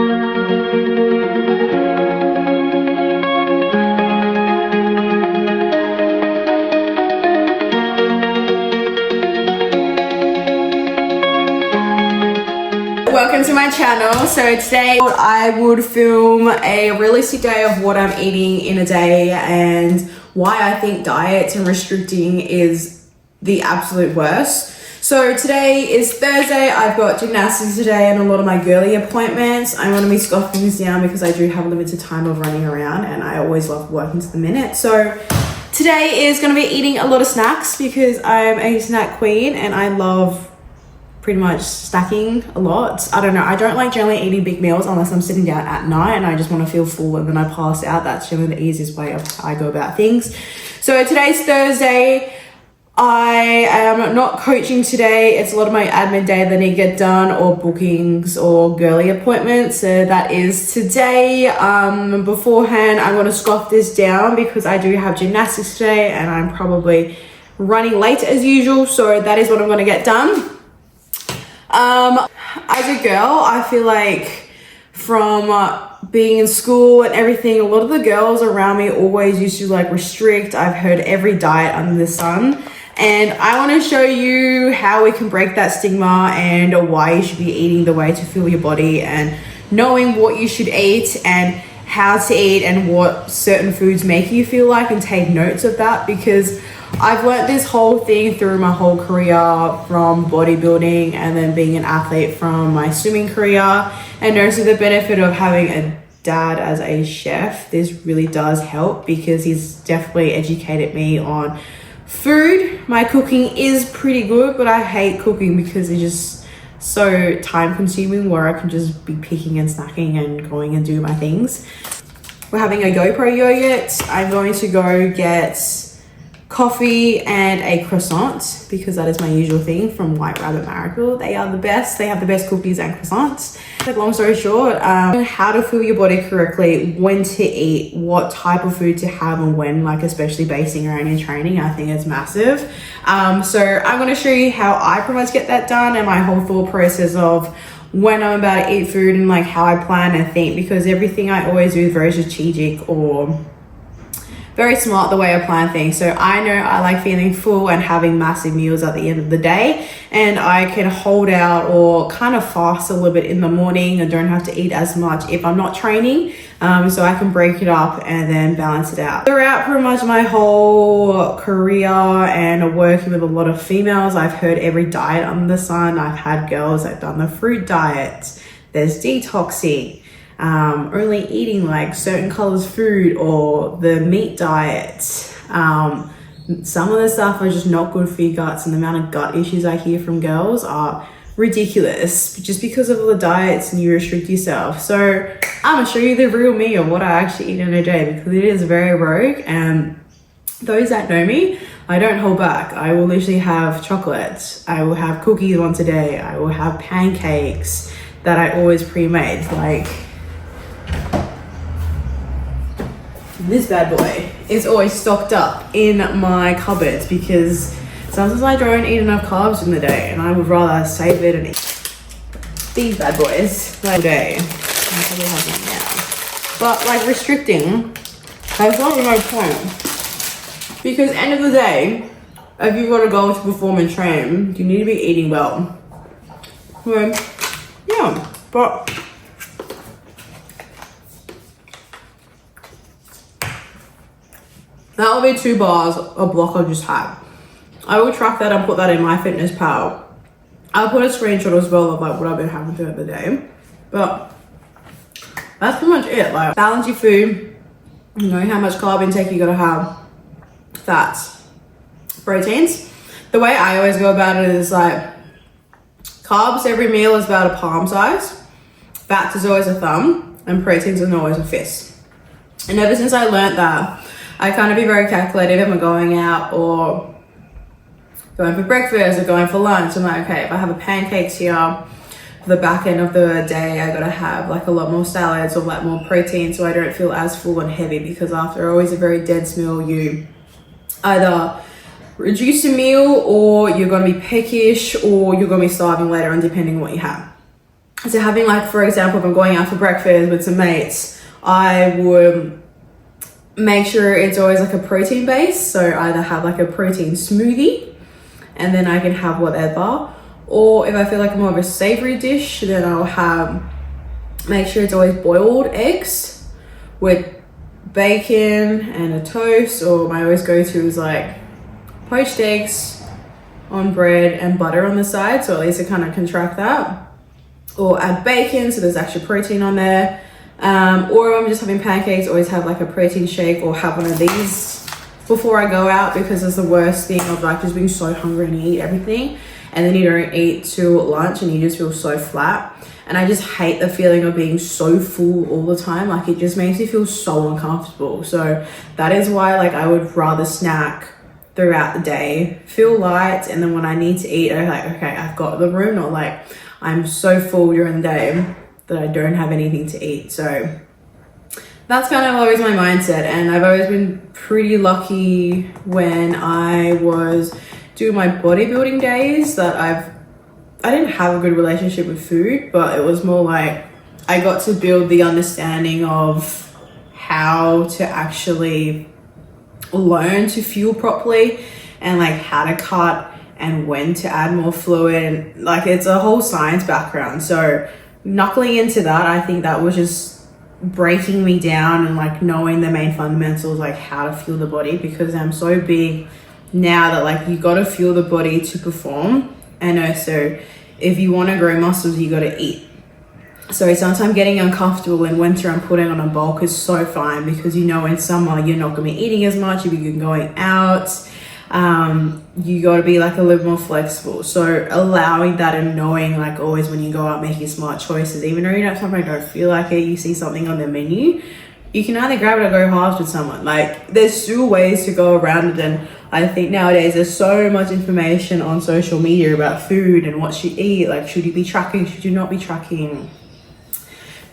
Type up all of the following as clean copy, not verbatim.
Welcome to my channel. So today I would film a realistic day of what I'm eating in a day and why I think diets and restricting is the absolute worst. So today is Thursday. I've got gymnastics today and a lot of my girly appointments. I'm going to be scoffing this down because I do have a limited time of running around and I always love working to the minute. So today is going to be eating a lot of snacks because I'm a snack queen and I love pretty much snacking a lot. I don't know, I don't like generally eating big meals unless I'm sitting down at night and I just want to feel full and then I pass out. That's generally the easiest way of how I go about things. So today's Thursday. I am not coaching today. It's a lot of my admin day that I need to get done, or bookings or girly appointments. So that is today. Beforehand, I'm going to scoff this down because I do have gymnastics today and I'm probably running late as usual. So that is what I'm going to get done. As a girl, I feel like from being in school and everything, a lot of the girls around me always used to like restrict. I've heard every diet under the sun. And I want to show you how we can break that stigma and why you should be eating the way to fuel your body and knowing what you should eat and how to eat and what certain foods make you feel like, and take notes of that, because I've learned this whole thing through my whole career, from bodybuilding and then being an athlete from my swimming career, and noticing the benefit of having a dad as a chef. This really does help because he's definitely educated me on food. My cooking is pretty good, but I hate cooking because it's just so time consuming where I can just be picking and snacking and going and do my things. We're having a GoPro yogurt. I'm going to go get coffee and a croissant because that is my usual thing from White Rabbit Miracle. They are the best. They have the best cookies and croissants. Long story short, how to fuel your body correctly, when to eat, what type of food to have and when, like especially basing around your training, I think it's massive. So I'm going to show you how I pretty much get that done and my whole thought process of when I'm about to eat food and like how I plan and think, because everything I always do is very strategic or very smart the way I plan things. So I know I like feeling full and having massive meals at the end of the day, and I can hold out or kind of fast a little bit in the morning and don't have to eat as much if I'm not training. So I can break it up and then balance it out. Throughout pretty much my whole career and working with a lot of females, I've heard every diet under the sun. I've had girls that have done the fruit diet. There's detoxing. Only eating like certain colors food, or the meat diet. Some of the stuff are just not good for your guts, and the amount of gut issues I hear from girls are ridiculous just because of all the diets and you restrict yourself. So I'm gonna show you the real me of what I actually eat in a day, because it is very rogue, and those that know me, I don't hold back. I will literally have chocolates, I will have cookies once a day, I will have pancakes that I always pre-made. Like, this bad boy is always stocked up in my cupboards because sometimes I don't eat enough carbs in the day and I would rather save it and eat these bad boys like all day. I probably have them now. But like restricting, that's not my point. Because end of the day, if you want to go to perform and train, you need to be eating well. Well, yeah, but that will be 2 bars a block I just had. I will track that and put that in MyFitnessPal. I'll put a screenshot as well of like what I've been having throughout the day. But that's pretty much it. Like, balance your food. You know how much carb intake you gotta have. Fats, proteins. The way I always go about it is like, carbs every meal is about a palm size. Fats is always a thumb, and proteins is always a fist. And ever since I learned that, I kind of be very calculated if I'm going out or going for breakfast or going for lunch. I'm like, okay, if I have a pancakes here, for the back end of the day, I gotta have like a lot more salads or a lot more protein so I don't feel as full and heavy, because after always a very dense meal, you either reduce a meal or you're gonna be peckish or you're gonna be starving later on depending on what you have. So having like, for example, if I'm going out for breakfast with some mates, I would make sure it's always like a protein base. So either have like a protein smoothie and then I can have whatever. Or if I feel like more of a savory dish, then I'll make sure it's always boiled eggs with bacon and a toast, or my always go-to is like poached eggs on bread and butter on the side, so at least it kind of can track that. Or add bacon, so there's actually protein on there. Or if I'm just having pancakes, always have like a protein shake or have one of these before I go out, because it's the worst thing of like just being so hungry and you eat everything and then you don't eat till lunch and you just feel so flat. And I just hate the feeling of being so full all the time. Like it just makes me feel so uncomfortable. So that is why like I would rather snack throughout the day, feel light, and then when I need to eat, I'm like, okay, I've got the room, or like I'm so full during the day that I don't have anything to eat. So that's kind of always my mindset. And I've always been pretty lucky when I was doing my bodybuilding days that I didn't have a good relationship with food, but it was more like I got to build the understanding of how to actually learn to fuel properly and like how to cut and when to add more fluid, and like it's a whole science background. So knuckling into that, I think that was just breaking me down and like knowing the main fundamentals, like how to fuel the body, because I'm so big now that like you got to fuel the body to perform. And also if you want to grow muscles, you got to eat. So sometimes getting uncomfortable in winter and putting on a bulk is so fine, because you know in summer you're not going to be eating as much if you're going out. You got to be like a little more flexible. So allowing that and knowing like always when you go out making smart choices, even though you don't feel like it, you see something on the menu, you can either grab it or go halves with someone. Like there's still ways to go around it. And I think nowadays there's so much information on social media about food and what you eat. Like, should you be tracking? Should you not be tracking?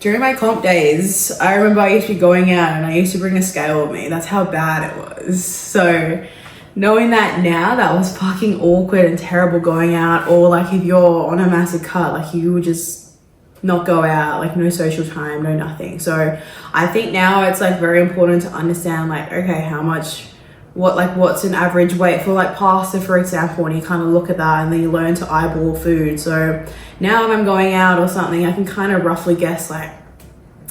During my comp days, I remember I used to be going out and I used to bring a scale with me. That's how bad it was. So knowing that now, that was fucking awkward and terrible going out. Or like if you're on a massive cut, like you would just not go out, like no social time, no nothing. So I think now it's like very important to understand like, okay, what's an average weight for like pasta, for example, and you kind of look at that and then you learn to eyeball food. So now if I'm going out or something, I can kind of roughly guess like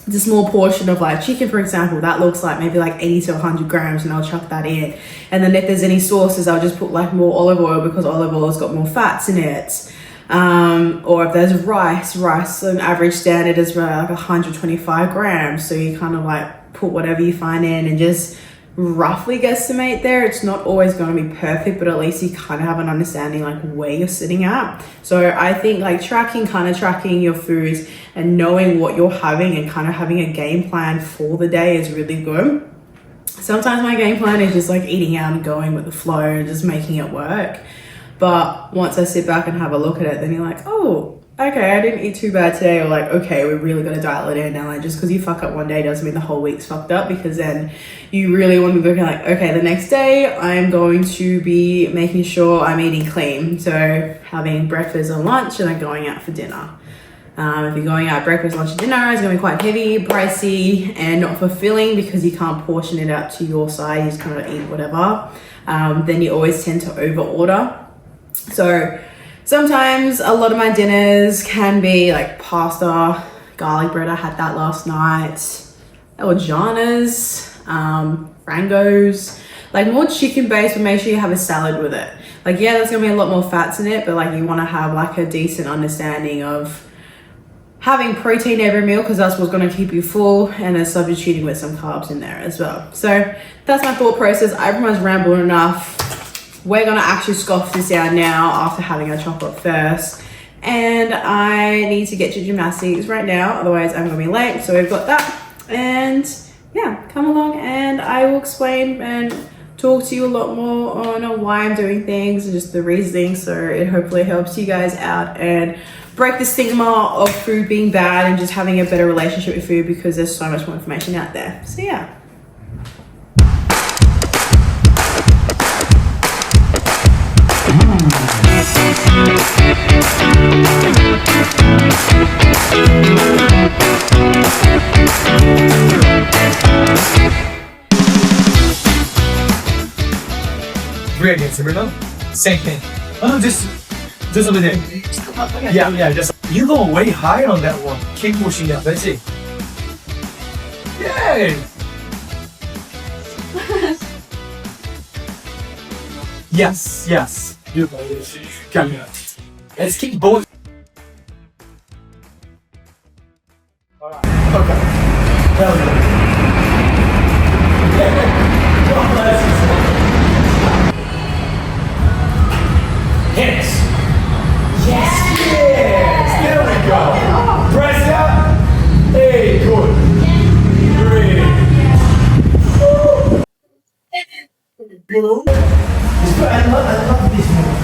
the small portion of like chicken, for example, that looks like maybe like 80 to 100 grams, and I'll chuck that in. And then if there's any sauces, I'll just put like more olive oil, because olive oil has got more fats in it. Or if there's rice, an average standard is around like 125 grams. So you kind of like put whatever you find in and just roughly guesstimate there. It's not always going to be perfect, but at least you kind of have an understanding like where you're sitting at. So I think like tracking your foods and knowing what you're having and kind of having a game plan for the day is really good. Sometimes my game plan is just like eating out and going with the flow and just making it work. But once I sit back and have a look at it, then you're like, oh, okay, I didn't eat too bad today. Or like, okay, we really got to dial it in now. Like just because you fuck up one day doesn't mean the whole week's fucked up, because then you really want to be looking like, okay, the next day I'm going to be making sure I'm eating clean. So having breakfast and lunch and then going out for dinner. If you're going out breakfast, lunch, and dinner, it's going to be quite heavy, pricey, and not fulfilling because you can't portion it out to your size. You just kind of eat whatever. Then you always tend to over order. So sometimes a lot of my dinners can be like pasta, garlic bread. I had that last night. Eljanas, frangos, like more chicken based, but make sure you have a salad with it. Like, yeah, there's gonna be a lot more fats in it, but like you want to have like a decent understanding of having protein every meal, because that's what's going to keep you full, and then substituting with some carbs in there as well. So that's my thought process. I pretty much rambled enough. We're going to actually scoff this down now after having our chocolate first. And I need to get to gymnastics right now, otherwise I'm going to be late. So we've got that. And yeah, come along and I will explain and talk to you a lot more on why I'm doing things and just the reasoning. So it hopefully helps you guys out and break the stigma of food being bad and just having a better relationship with food, because there's so much more information out there. So yeah. Great again, Sabrina. Same thing. Oh no, just over there. Yeah, just you go way higher on that one. Keep pushing up. That's it. Yay! yes. Beautiful. Let's keep both. Alright. Okay. Well done. Hands. Yes. There we go. Press up. Hey, good. Great. I love this move.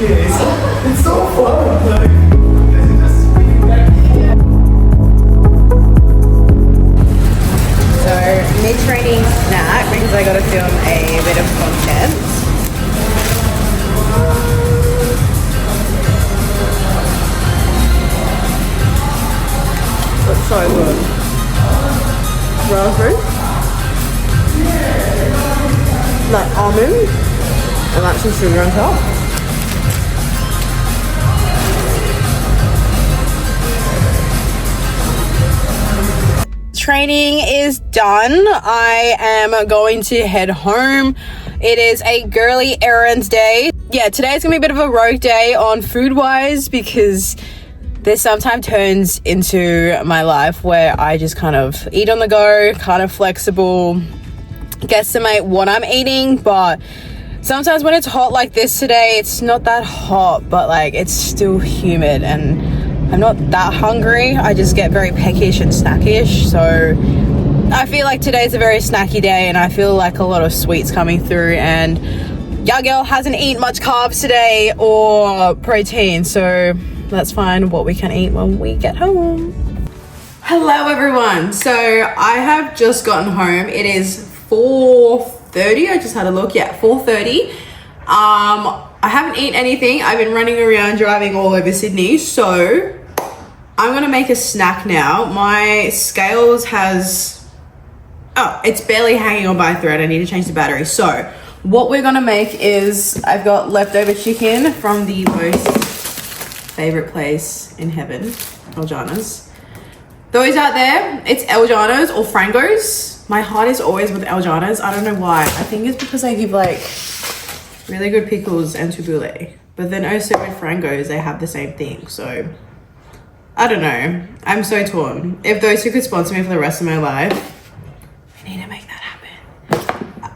Yeah, it's so fun. Like, this is just swinging back. So, mid-training snack because I gotta film a bit of content. That's so good. Raspberry, like almond, and that's some sugar on top. Training is done. I am going to head home. It is a girly errands day. Yeah, today's gonna be a bit of a rogue day on food wise because this sometimes turns into my life where I just kind of eat on the go, kind of flexible, guesstimate what I'm eating, but sometimes when it's hot like this today, it's not that hot, but like it's still humid and I'm not that hungry. I just get very peckish and snackish, so I feel like today's a very snacky day and I feel like a lot of sweets coming through, and your girl hasn't eaten much carbs today or protein, so let's find what we can eat when we get home. Hello everyone. So I have just gotten home. It is 4:30. I just had a look. Yeah, 4:30. I haven't eaten anything. I've been running around driving all over Sydney, so I'm gonna make a snack now. My scales it's barely hanging on by a thread. I need to change the battery. So what we're gonna make is, I've got leftover chicken from the most favorite place in heaven, Eljana's. Those out there, it's Eljana's or Frango's. My heart is always with Eljana's. I don't know why. I think it's because they give like really good pickles and tabbouleh. But then also with Frango's, they have the same thing. So I don't know. I'm so torn. If those two could sponsor me for the rest of my life, I need to make that happen.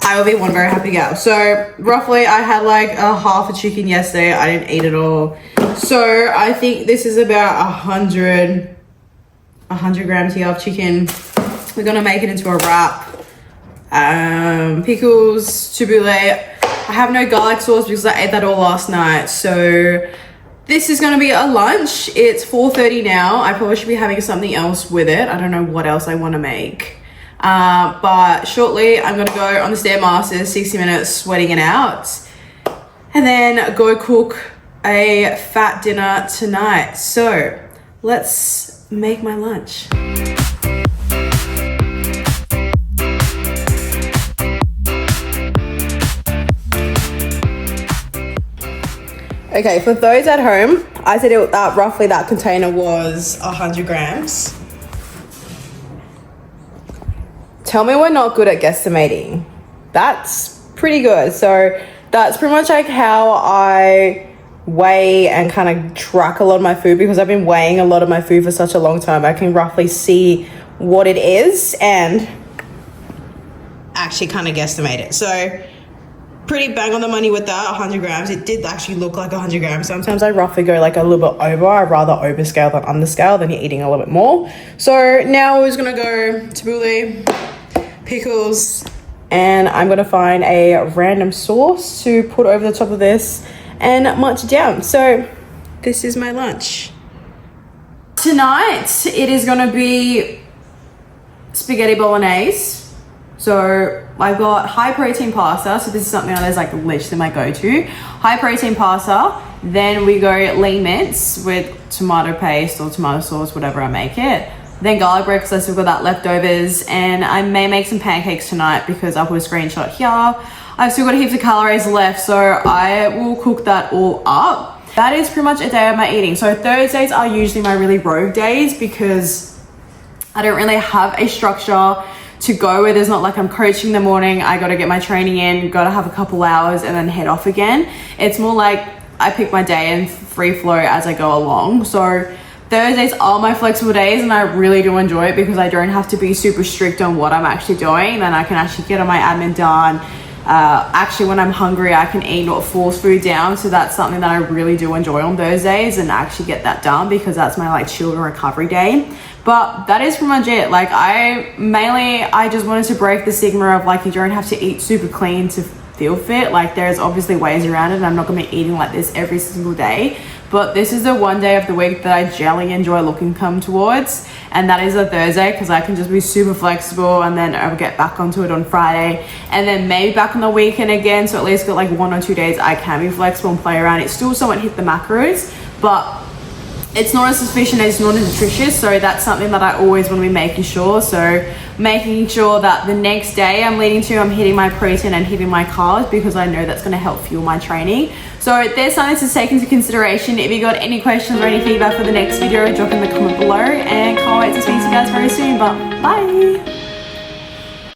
I will be one very happy gal. So roughly I had like a half a chicken yesterday. I didn't eat it all. So I think this is about 100 grams here of chicken. We're gonna make it into a wrap. Pickles, tabbouleh. I have no garlic sauce because I ate that all last night. So this is gonna be a lunch. It's 4:30 now. I probably should be having something else with it. I don't know what else I wanna make. But shortly I'm gonna go on the Stairmaster, 60 minutes sweating it out. And then go cook a fat dinner tonight. So let's make my lunch. Okay, for those at home, I said roughly that container was 100 grams. Tell me we're not good at guesstimating. That's pretty good. So that's pretty much like how I weigh and kind of track a lot of my food, because I've been weighing a lot of my food for such a long time. I can roughly see what it is and actually kind of guesstimate it. So pretty bang on the money with that, 100 grams. It did actually look like 100 grams. Sometimes I roughly go like a little bit over. I'd rather overscale than underscale, then you're eating a little bit more. So now we're just gonna go tabbouleh, pickles, and I'm gonna find a random sauce to put over the top of this and munch it down. So this is my lunch. Tonight, it is gonna be spaghetti bolognese. So I've got high protein pasta. So this is something that is like literally my go-to. High protein pasta. Then we go lean mince with tomato paste or tomato sauce, whatever I make it. Then garlic bread because I still got that leftovers. And I may make some pancakes tonight because I put a screenshot here. I've still got heaps of calories left, so I will cook that all up. That is pretty much a day of my eating. So Thursdays are usually my really rogue days because I don't really have a structure to go where there's not like I'm coaching in the morning, I got to get my training in, got to have a couple hours and then head off again. It's more like I pick my day and free flow as I go along. So Thursdays are my flexible days and I really do enjoy it because I don't have to be super strict on what I'm actually doing. Then I can actually get my admin done. Actually, when I'm hungry, I can eat, not force food down. So that's something that I really do enjoy on Thursdays and actually get that done because that's my like chill and recovery day. But that is pretty much it. Like I just wanted to break the stigma of like you don't have to eat super clean to feel fit. Like there's obviously ways around it and I'm not gonna be eating like this every single day, but this is the one day of the week that I generally enjoy looking come towards, and that is a Thursday because I can just be super flexible and then I'll get back onto it on Friday and then maybe back on the weekend again. So at least got like 1 or 2 days I can be flexible and play around. It's still somewhat hit the macros, but it's not as sufficient, it's not as nutritious. So that's something that I always want to be making sure. So making sure that the next day I'm hitting my protein and hitting my carbs because I know that's going to help fuel my training. So there's something to take into consideration. If you got any questions or any feedback for the next video, drop in the comment below and can't wait to speak to you guys very soon. But bye.